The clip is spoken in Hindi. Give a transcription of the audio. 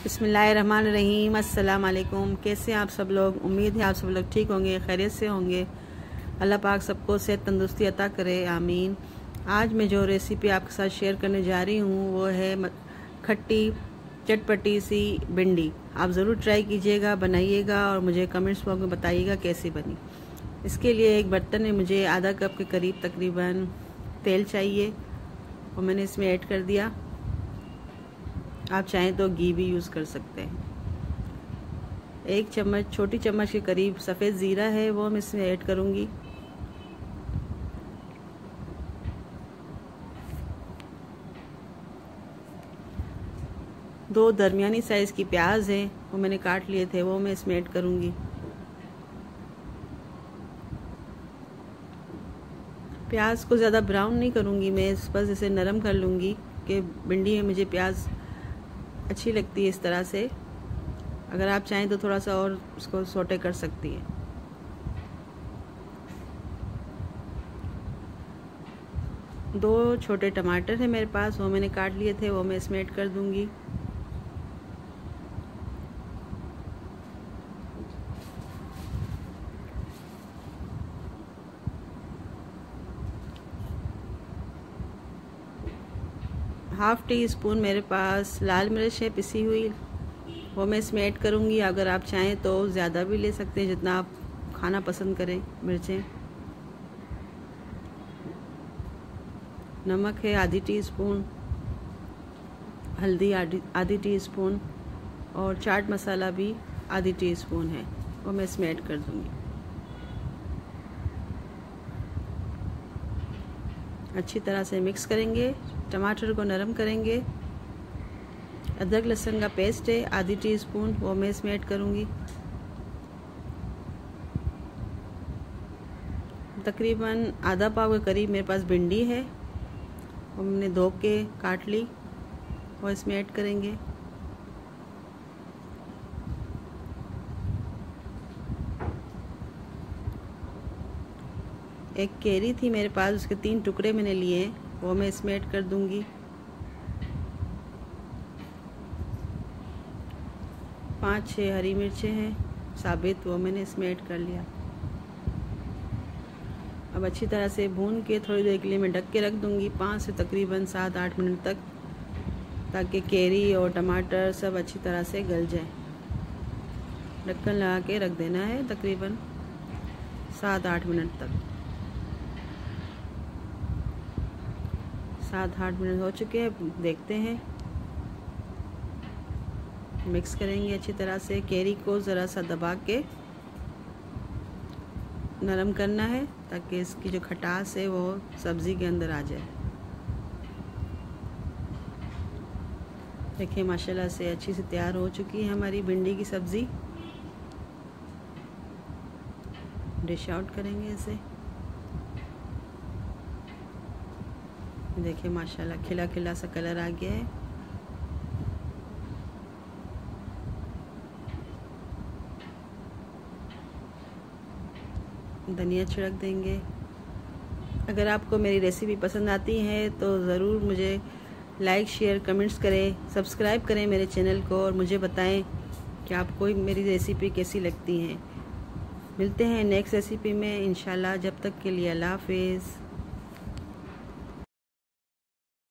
बिस्मिल्लाहिर्रहमानिर्रहीम। अस्सलाम वालेकुम। कैसे हैं आप सब लोग? उम्मीद है आप सब लोग ठीक होंगे, खैरियत से होंगे। अल्लाह पाक सबको सेहत तंदुरुस्ती अता करे, आमीन। आज मैं जो रेसिपी आपके साथ शेयर करने जा रही हूँ वो है खट्टी चटपटी सी भिंडी। आप ज़रूर ट्राई कीजिएगा, बनाइएगा और मुझे कमेंट्स बॉक्स में बताइएगा कैसी बनी। इसके लिए एक बर्तन में मुझे आधा कप के करीब तकरीबन तेल चाहिए और मैंने इसमें ऐड कर दिया। आप चाहें तो घी भी यूज़ कर सकते हैं। एक चम्मच, छोटी चम्मच के करीब सफ़ेद ज़ीरा है, वो मैं इसमें ऐड करूँगी। दो दरमियानी साइज़ की प्याज है, वो मैंने काट लिए थे, वो मैं इसमें ऐड करूँगी। प्याज को ज़्यादा ब्राउन नहीं करूँगी मैं, बस इसे नरम कर लूँगी कि भिंडी में मुझे प्याज अच्छी लगती है इस तरह से। अगर आप चाहें तो थोड़ा सा और उसको सौटे कर सकती हैं। दो छोटे टमाटर हैं मेरे पास, वो मैंने काट लिए थे, वो मैं इसमें ऐड कर दूंगी। हाफ़ टी स्पून मेरे पास लाल मिर्च है पिसी हुई, वो मैं इसमें ऐड करूँगी। अगर आप चाहें तो ज़्यादा भी ले सकते हैं, जितना आप खाना पसंद करें मिर्चें। नमक है आधी टीस्पून, हल्दी आधी टीस्पून और चाट मसाला भी आधी टीस्पून है, वो मैं इसमें ऐड कर दूँगी। अच्छी तरह से मिक्स करेंगे, टमाटर को नरम करेंगे। अदरक लहसुन का पेस्ट है आधी टीस्पून, वो मैं इसमें ऐड करूँगी। तकरीबन आधा पाव के करीब मेरे पास भिंडी है, वो मैंने धो के काट ली, वो इसमें ऐड करेंगे। एक केरी थी मेरे पास, उसके 3 टुकड़े मैंने लिए, वो मैं इसमें ऐड कर दूंगी। 5-6 हरी मिर्चें हैं साबित, वो मैंने इसमें ऐड कर लिया। अब अच्छी तरह से भून के थोड़ी देर के लिए मैं ढक के रख दूंगी, 5 से तकरीबन 7-8 मिनट तक, ताकि केरी और टमाटर सब अच्छी तरह से गल जाए। ढक्कन लगा के रख देना है तकरीबन 7-8 मिनट तक। 7-8 मिनट हो चुके हैं, देखते हैं। मिक्स करेंगे अच्छी तरह से। केरी को ज़रा सा दबा के नरम करना है ताकि इसकी जो खटास है वो सब्ज़ी के अंदर आ जाए। देखिए माशाल्लाह से अच्छी से तैयार हो चुकी है हमारी भिंडी की सब्ज़ी। डिश आउट करेंगे इसे। देखिए माशाल्लाह खिला खिला सा कलर आ गया है। धनिया छिड़क देंगे। अगर आपको मेरी रेसिपी पसंद आती है तो ज़रूर मुझे लाइक शेयर कमेंट्स करें, सब्सक्राइब करें मेरे चैनल को और मुझे बताएं कि आपको मेरी रेसिपी कैसी लगती हैं। मिलते हैं नेक्स्ट रेसिपी में इंशाल्लाह। जब तक के लिए अल्लाह हाफ़िज़।